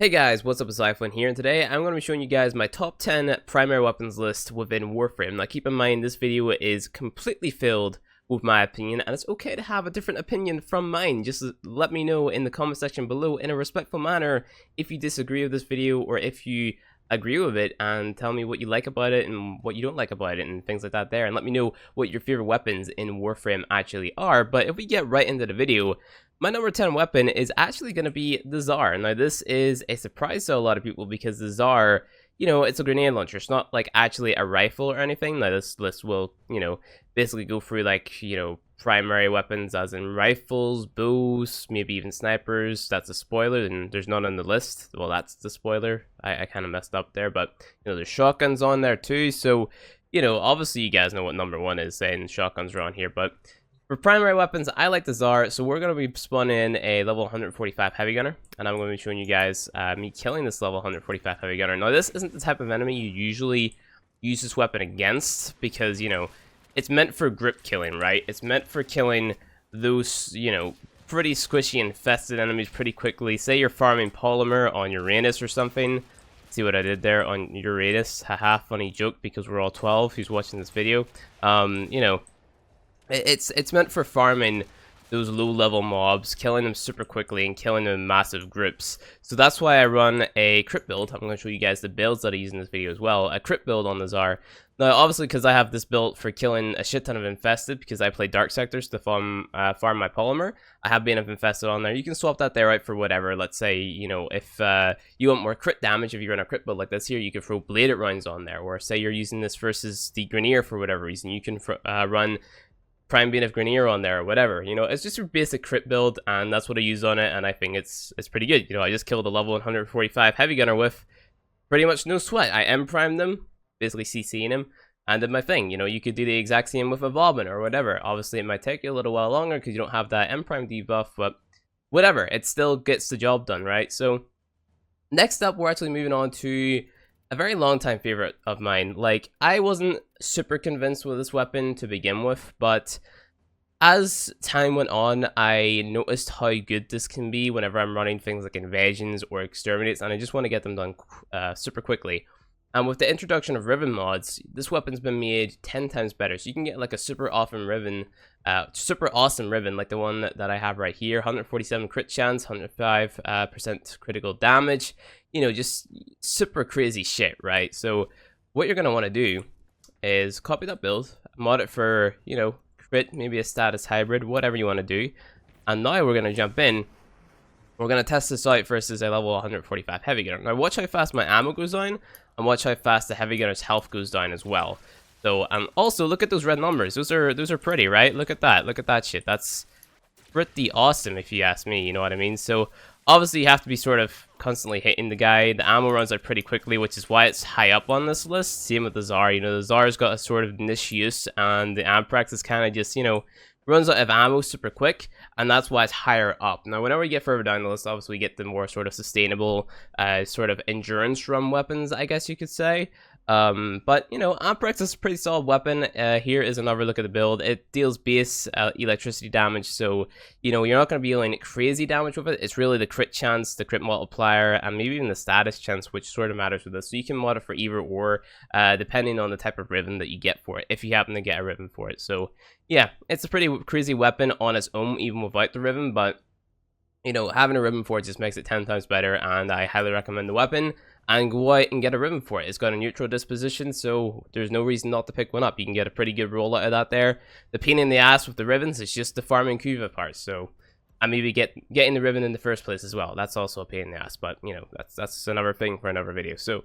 Hey guys, what's up, it's iPhone here, and today I'm going to be showing you guys my top 10 primary weapons list within Warframe. Now keep in mind, this video is completely filled with my opinion, and it's okay to have a different opinion from mine. Just let me know in the comment section below in a respectful manner if you disagree with this video or if you agree with it, and tell me what you like about it and what you don't like about it and things like that there, and let me know what your favorite weapons in Warframe actually are. But if we get right into the video, my number 10 weapon is actually going to be the Tsar. Now, this is a surprise to a lot of people because the Tsar, it's a grenade launcher. It's not like actually a rifle or anything. Now, this list will, basically go through like, primary weapons as in rifles, bows, maybe even snipers. That's a spoiler, and there's none on the list. Well, that's the spoiler. I kind of messed up there, but, there's shotguns on there too. So, obviously you guys know what number 1 is, saying shotguns are on here, but for primary weapons, I like the Tsar, so we're going to be spawning a level 145 heavy gunner, and I'm going to be showing you guys me killing this level 145 heavy gunner. Now, this isn't the type of enemy you usually use this weapon against, because, it's meant for grip killing, right? It's meant for killing those, pretty squishy infested enemies pretty quickly. Say you're farming polymer on Uranus or something. See what I did there on Uranus? Haha, funny joke, because we're all 12 who's watching this video. It's meant for farming those low-level mobs, killing them super quickly and killing them in massive groups. So that's why I run a crit build. I'm going to show you guys the builds that I use in this video as well. A crit build on the Tsar. Now, obviously, because I have this built for killing a shit ton of infested, because I play dark sectors to farm my polymer, I have been infested on there. You can swap that there out for whatever. Let's say, if you want more crit damage, if you run a crit build like this here, you can throw bladed rounds on there. Or say you're using this versus the Grenier for whatever reason, you can run Prime Bean of Grenier on there or whatever. It's just a basic crit build, and that's what I use on it, and I think it's pretty good. I just killed a level 145 heavy gunner with pretty much no sweat. I M-primed them, basically CCing him, and did my thing. You could do the exact same with a Bobbin or whatever. Obviously, it might take you a little while longer because you don't have that M-prime debuff, but whatever. It still gets the job done, right? So, next up, we're actually moving on to a very long time favorite of mine. Like, I wasn't super convinced with this weapon to begin with, but as time went on, I noticed how good this can be whenever I'm running things like invasions or exterminates, and I just want to get them done super quickly. And with the introduction of Riven mods, this weapon's been made 10 times better. So you can get like a super awesome Riven like the one that I have right here. 147 crit chance, 105% critical damage. Just super crazy shit, right? So what you're going to want to do is copy that build, mod it for, crit, maybe a status hybrid, whatever you want to do. And now we're going to jump in. We're going to test this out versus a level 145 heavy gunner. Now watch how fast my ammo goes down, and watch how fast the heavy gunner's health goes down as well. So, and also look at those red numbers. Those are pretty, right? Look at that shit. That's pretty awesome if you ask me, you know what I mean? So obviously you have to be sort of constantly hitting the guy. The ammo runs out pretty quickly, which is why it's high up on this list. Same with the Tsar. The Tsar's got a sort of niche use, and the Amprax is kind of just, runs out of ammo super quick, and that's why it's higher up. Now, whenever we get further down the list, obviously we get the more sort of sustainable, sort of endurance run weapons, I guess you could say. But, Amprex is a pretty solid weapon. Here is another look at the build. It deals base electricity damage, so, you're not going to be dealing crazy damage with it. It's really the crit chance, the crit multiplier, and maybe even the status chance, which sort of matters with this. So you can mod it for either or, depending on the type of Riven that you get for it, if you happen to get a Riven for it. So, yeah, it's a pretty crazy weapon on its own, even without the Riven, but, having a Riven for it just makes it 10 times better, and I highly recommend the weapon. And go out and get a Riven for it. It's got a neutral disposition, so there's no reason not to pick one up. You can get a pretty good roll out of that there. The pain in the ass with the Rivens is just the farming Kuva part, so I maybe getting the Riven in the first place as well. That's also a pain in the ass, but, that's another thing for another video. So,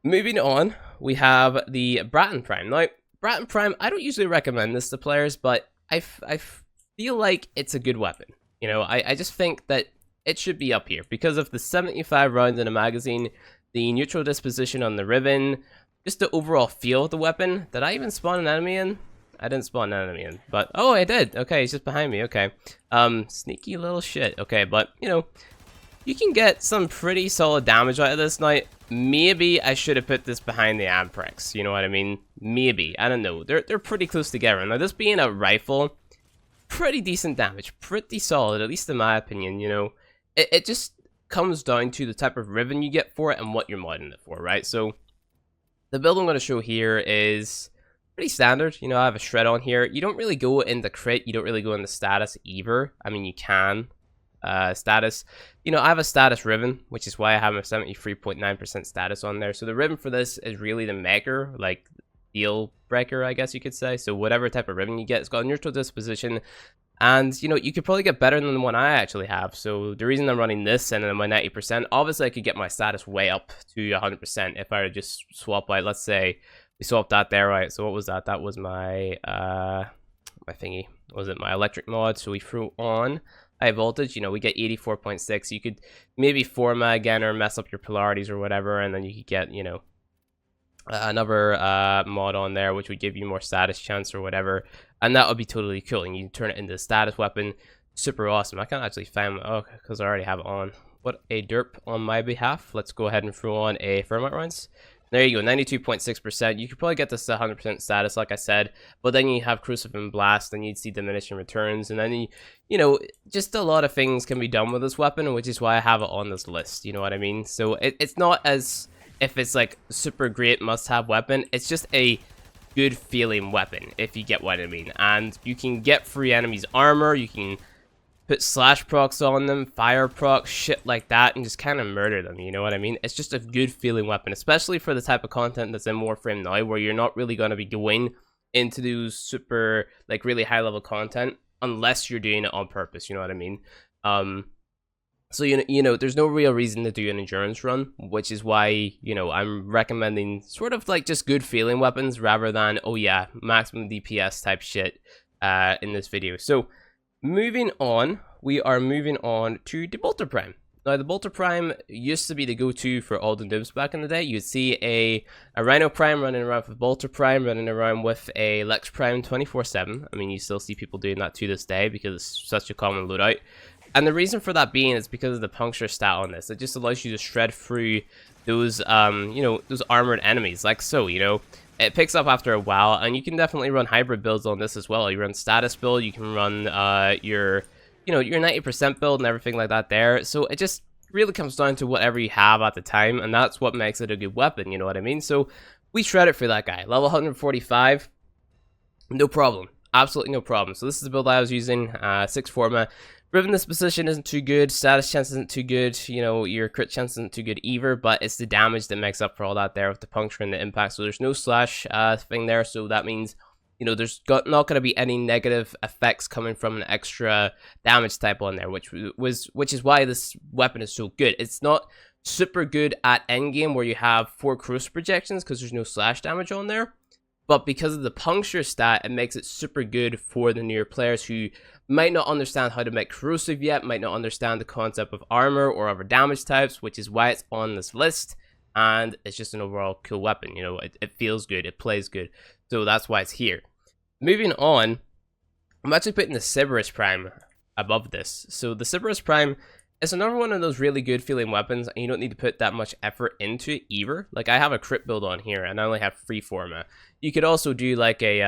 moving on, we have the Bratton Prime. Now, Bratton Prime, I don't usually recommend this to players, but I feel like it's a good weapon. I just think that it should be up here because of the 75 rounds in a magazine, the neutral disposition on the Riven, just the overall feel of the weapon. Did I even spawn an enemy in? I didn't spawn an enemy in, but oh, I did. Okay, he's just behind me. Okay, sneaky little shit. Okay, but you can get some pretty solid damage out of this. Now, maybe I should have put this behind the Amprex. You know what I mean? Maybe, I don't know. They're pretty close together. Now, this being a rifle, pretty decent damage, pretty solid, at least in my opinion. It just comes down to the type of ribbon you get for it and what you're modding it for, right? So the build I'm going to show here is pretty standard. You know, I have a shred on here. You don't really go into crit. You don't really go into status either. I mean, you can. Status. You know, I have a status ribbon, which is why I have a 73.9% status on there. So the ribbon for this is really the maker, like deal breaker, I guess you could say. So whatever type of ribbon you get, it's got a neutral disposition. And, you know, you could probably get better than the one I actually have. So the reason I'm running this and then my 90%, obviously I could get my status way up to 100% if I were to just swap out, let's say, we swapped that there, right? So what was that? That was my, my thingy. Was it my electric mod? So we threw on high voltage, you know, we get 84.6. You could maybe forma again or mess up your polarities or whatever, and then you could get, you know, another mod on there which would give you more status chance or whatever, and that would be totally cool, and you can turn it into a status weapon. Super awesome. I can't actually find because I already have it on. What a derp on my behalf. Let's go ahead and throw on a thermite rounds. There you go, 92.6%. You could probably get this to 100% status, like I said, but then you have Crucible Blast, and you'd see diminishing returns, and then you know, just a lot of things can be done with this weapon, which is why I have it on this list. You know what I mean? So it's not as if it's like super great must-have weapon. It's just a good feeling weapon, if you get what I mean. And you can get free enemies armor. You can put slash procs on them, fire procs, shit like that, and just kind of murder them, you know what I mean? It's just a good feeling weapon, especially for the type of content that's in Warframe now, where you're not really going to be going into those super, like, really high level content unless you're doing it on purpose, you know what I mean? So, you know, there's no real reason to do an endurance run, which is why, you know, I'm recommending sort of like just good feeling weapons rather than, oh yeah, maximum DPS type shit in this video. So, moving on, we are moving on to the Bolter Prime. Now, the Bolter Prime used to be the go-to for all the noobs back in the day. You'd see a Rhino Prime running around with Bolter Prime, running around with a Lex Prime 24/7. I mean, you still see people doing that to this day because it's such a common loadout. And the reason for that being is because of the puncture stat on this. It just allows you to shred through those, you know, those armored enemies, like so, you know. It picks up after a while, and you can definitely run hybrid builds on this as well. You run status build, you can run your, you know, your 90% build and everything like that there. So it just really comes down to whatever you have at the time, and that's what makes it a good weapon, you know what I mean? So we shred it for that guy. Level 145, no problem. Absolutely no problem. So this is the build I was using, 6 forma. Ribbon disposition isn't too good, status chance isn't too good, you know, your crit chance isn't too good either, but it's the damage that makes up for all that there with the puncture and the impact. So there's no slash thing there, so that means, you know, there's not going to be any negative effects coming from an extra damage type on there, which is why this weapon is so good. It's not super good at endgame where you have 4 cruise projections because there's no slash damage on there. But because of the puncture stat, it makes it super good for the newer players who might not understand how to make corrosive yet, might not understand the concept of armor or other damage types, which is why it's on this list. And it's just an overall cool weapon, you know, it feels good, it plays good. So that's why it's here. Moving on, I'm actually putting the Cerberus Prime above this. So the Cerberus Prime is another one of those really good feeling weapons, and you don't need to put that much effort into it either. Like, I have a crit build on here, and I only have 3 forma. You could also do like a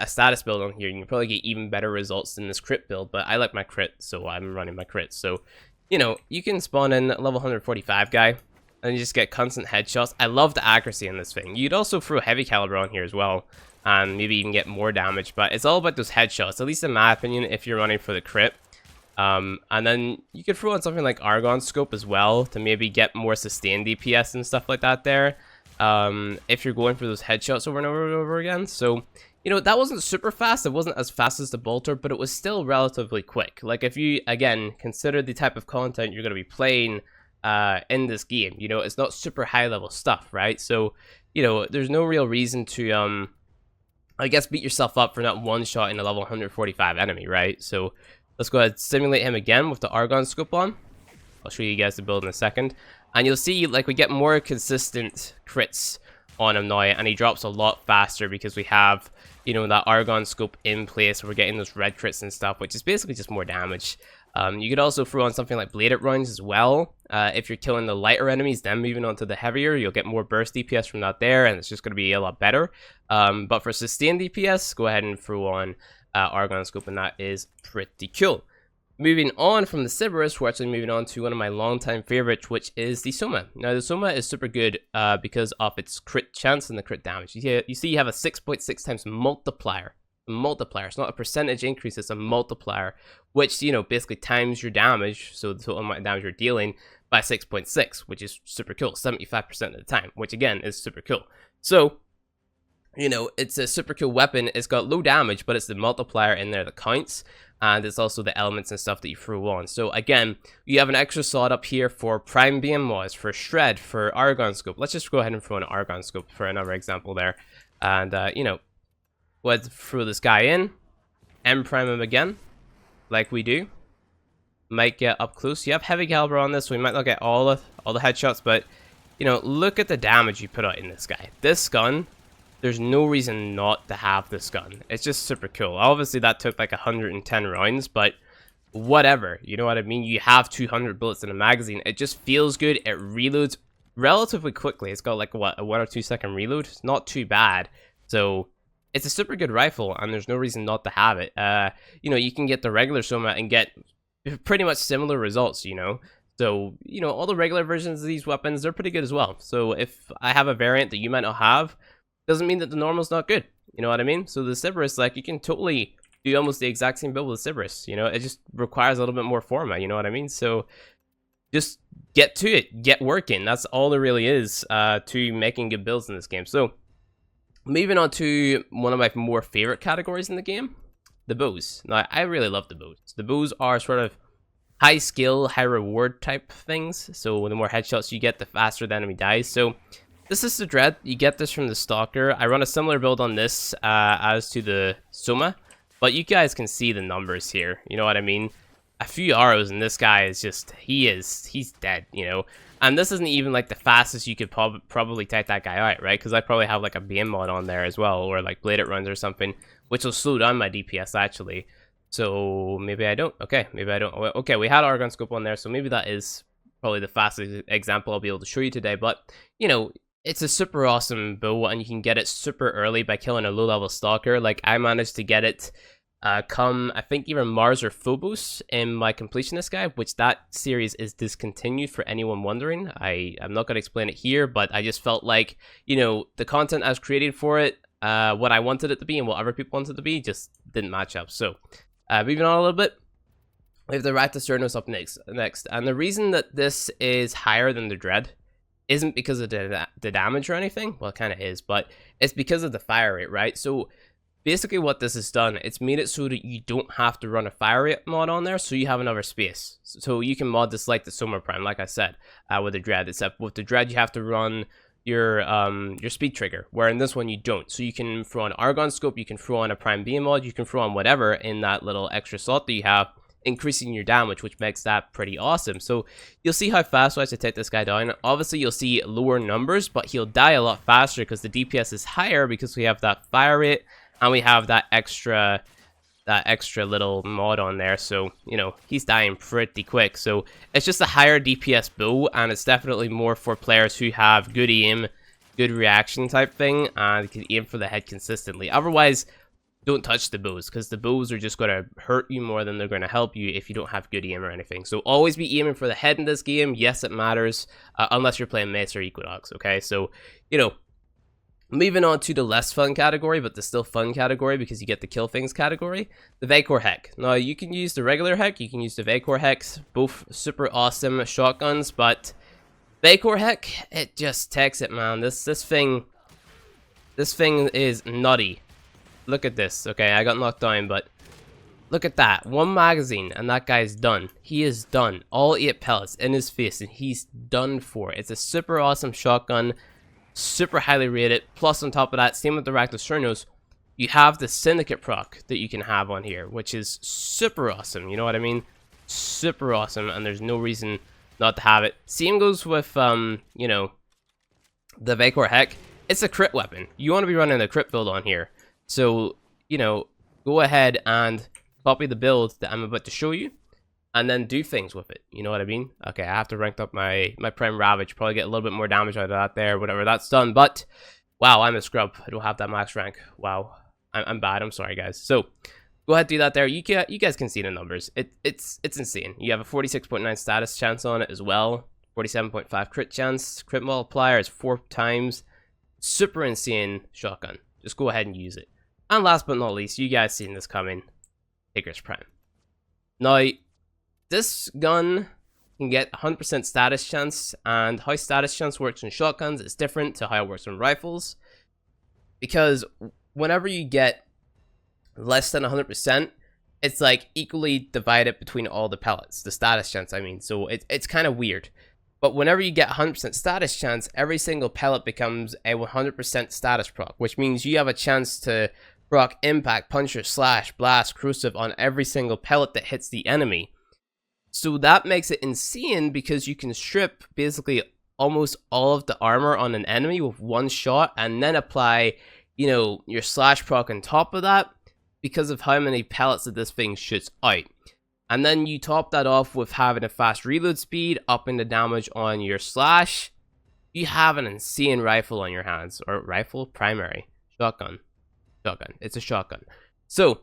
status build on here, and you probably get even better results than this crit build, but I like my crit, so I'm running my crit. So, you know, you can spawn in a level 145 guy, and you just get constant headshots. I love the accuracy in this thing. You'd also throw heavy caliber on here as well, and maybe even get more damage, but it's all about those headshots, at least in my opinion, if you're running for the crit. And then you could throw on something like Argon Scoop as well to maybe get more sustained DPS and stuff like that there, if you're going for those headshots over and over and over again. So, you know, that wasn't super fast. It wasn't as fast as the Bolter, but it was still relatively quick. Like, if you, again, consider the type of content you're going to be playing in this game, you know, it's not super high level stuff, right? So, you know, there's no real reason to, I guess, beat yourself up for not one-shotting a level 145 enemy, right? So let's go ahead and simulate him again with the Argon Scoop on. I'll show you guys the build in a second. And you'll see, like, we get more consistent crits on him now, and he drops a lot faster because we have, you know, that Argon Scoop in place. We're getting those red crits and stuff, which is basically just more damage. You could also throw on something like bladed rounds as well. If you're killing the lighter enemies, then moving on to the heavier, you'll get more burst DPS from that there, and it's just going to be a lot better. But for sustained DPS, go ahead and throw on Argon Scoop, and that is pretty cool. Moving on from the Cerberus, we're actually moving on to one of my longtime favorites, which is the Soma. Now, the Soma is super good because of its crit chance and the crit damage. You see you have a 6.6 times multiplier. A multiplier. It's not a percentage increase, it's a multiplier, which, you know, basically times your damage, so the total amount of damage you're dealing, by 6.6, which is super cool, 75% of the time, which again is super cool. So, you know, it's a super cool weapon. It's got low damage, but it's the multiplier in there that counts. And it's also the elements and stuff that you throw on. So again, you have an extra slot up here for Prime Beam Mods, for Shred, for Argon Scoop. Let's just go ahead and throw an Argon Scoop for another example there. And, you know, let's throw this guy in. M-Prime him again, like we do. Might get up close. You have heavy caliber on this, so we might not get all the headshots. But, you know, look at the damage you put out in this guy. This gun... There's no reason not to have this gun. It's just super cool. Obviously, that took like 110 rounds, but whatever. You know what I mean? You have 200 bullets in a magazine. It just feels good. It reloads relatively quickly. It's got like, what, a 1 or 2 second reload? It's not too bad. So, it's a super good rifle, and there's no reason not to have it. You know, you can get the regular Soma and get pretty much similar results, you know? So, you know, all the regular versions of these weapons, they're pretty good as well. So, if I have a variant that you might not have, doesn't mean that the normal's not good. You know what I mean? So the Cerberus, like, you can totally do almost the exact same build with the Cerberus. You know, it just requires a little bit more format. You know what I mean? So just get to it. Get working. That's all there really is to making good builds in this game. So moving on to one of my more favorite categories in the game, the bows. Now, I really love the bows. The bows are sort of high skill, high reward type things. So the more headshots you get, the faster the enemy dies. So this is the Dread. You get this from the Stalker. I run a similar build on this as to the Soma, but you guys can see the numbers here. You know what I mean? A few arrows and this guy is just, he's dead, you know? And this isn't even like the fastest you could probably take that guy out, right? Because I probably have like a BM mod on there as well, or like bladed runs or something, which will slow down my DPS actually. So maybe I don't. Okay, maybe I don't. Okay, we had Argon Scoop on there, so maybe that is probably the fastest example I'll be able to show you today. But, you know, it's a super awesome bow, and you can get it super early by killing a low-level Stalker. Like, I managed to get it come, I think, either Mars or Phobos in my Completionist guide, which that series is discontinued for anyone wondering. I'm not going to explain it here, but I just felt like, you know, the content I was creating for it, what I wanted it to be and what other people wanted it to be, just didn't match up. So, moving on a little bit, we have the Ractocernos up next. And the reason that this is higher than the Dread isn't because of the damage or anything. Well, it kind of is, but it's because of the fire rate, right? So basically what this has done, it's made it so that you don't have to run a fire rate mod on there, so you have another space. So you can mod this like the Soma Prime, like I said, with the Dread, except with the Dread you have to run your speed trigger, where in this one you don't. So you can throw on Argon Scope, you can throw on a Prime Beam mod, you can throw on whatever in that little extra slot that you have, increasing your damage, which makes that pretty awesome. So you'll see how fast I take this guy down. Obviously you'll see lower numbers, but he'll die a lot faster because the DPS is higher because we have that fire rate and we have that extra little mod on there. So, you know, he's dying pretty quick. So it's just a higher DPS bow, and it's definitely more for players who have good aim, good reaction type thing, and can aim for the head consistently. Otherwise, don't touch the bows, because the bows are just going to hurt you more than they're going to help you if you don't have good aim or anything. So always be aiming for the head in this game. Yes, it matters, unless you're playing Mace or Equinox, okay? So, you know, moving on to the less fun category, but the still fun category because you get the kill things category, the Vacor Heck. Now, you can use the regular Heck, you can use the Vacor Hecks, both super awesome shotguns, but Vacor Heck, it just takes it, man. This thing is nutty. Look at this. Okay, I got knocked down, but look at that. One magazine, and that guy's done. He is done. All 8 pellets in his face, and he's done for. It's a super awesome shotgun, super highly rated. Plus, on top of that, same with the Ractocernos, you have the Syndicate proc that you can have on here, which is super awesome. You know what I mean? Super awesome, and there's no reason not to have it. Same goes with, you know, the Vacor Heck. It's a crit weapon. You want to be running a crit build on here. So, you know, go ahead and copy the build that I'm about to show you, and then do things with it. You know what I mean? Okay, I have to rank up my Prime Ravage. Probably get a little bit more damage out of that there, whatever that's done. But, wow, I'm a scrub. I don't have that max rank. Wow, I'm bad. I'm sorry, guys. So, Go ahead, do that there. You guys can see the numbers. It's insane. You have a 46.9 status chance on it as well. 47.5 crit chance. Crit multiplier is 4 times. Super insane shotgun. Just go ahead and use it. And last but not least, you guys seen this coming. Tigris Prime. Now, this gun can get 100% status chance, and how status chance works in shotguns is different to how it works in rifles. Because whenever you get less than 100%, it's like equally divided between all the pellets. The status chance, I mean. So it's kind of weird. But whenever you get 100% status chance, every single pellet becomes a 100% status proc, which means you have a chance to proc impact, puncher, slash, blast, crucible on every single pellet that hits the enemy. So that makes it insane because you can strip basically almost all of the armor on an enemy with one shot and then apply, you know, your slash proc on top of that because of how many pellets that this thing shoots out. And then you top that off with having a fast reload speed, upping the damage on your slash. You have an insane rifle on your hands. Or rifle? Primary. Shotgun. Shotgun. It's a shotgun. So,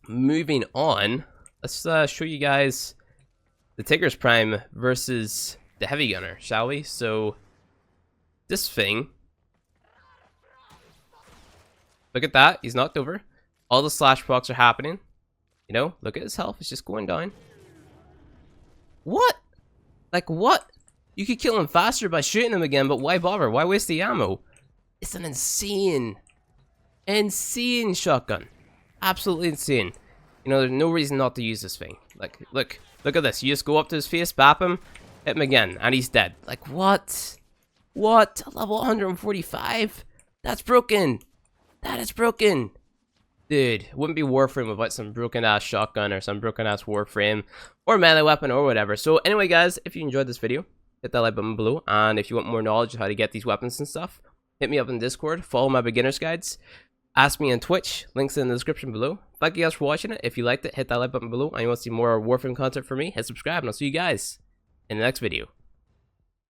moving on. Let's show you guys the Tigris Prime versus the Heavy Gunner, shall we? So, this thing. Look at that. He's knocked over. All the slash procs are happening. You know, look at his health. It's just going down. What? Like, what? You could kill him faster by shooting him again, but why bother? Why waste the ammo? It's an insane shotgun. Absolutely insane. You know, there's no reason not to use this thing. Like, look at this. You just go up to his face, bap him, hit him again, and he's dead. Like, what? What? Level 145? That's broken. That is broken. Dude, it wouldn't be Warframe without some broken-ass shotgun or some broken-ass Warframe or melee weapon or whatever. So anyway, guys, if you enjoyed this video, hit that like button below. And if you want more knowledge of how to get these weapons and stuff, hit me up in Discord, follow my beginner's guides, ask me on Twitch, links in the description below. Thank you guys for watching it. If you liked it, hit that like button below. And you want to see more Warframe content from me, hit subscribe, and I'll see you guys in the next video.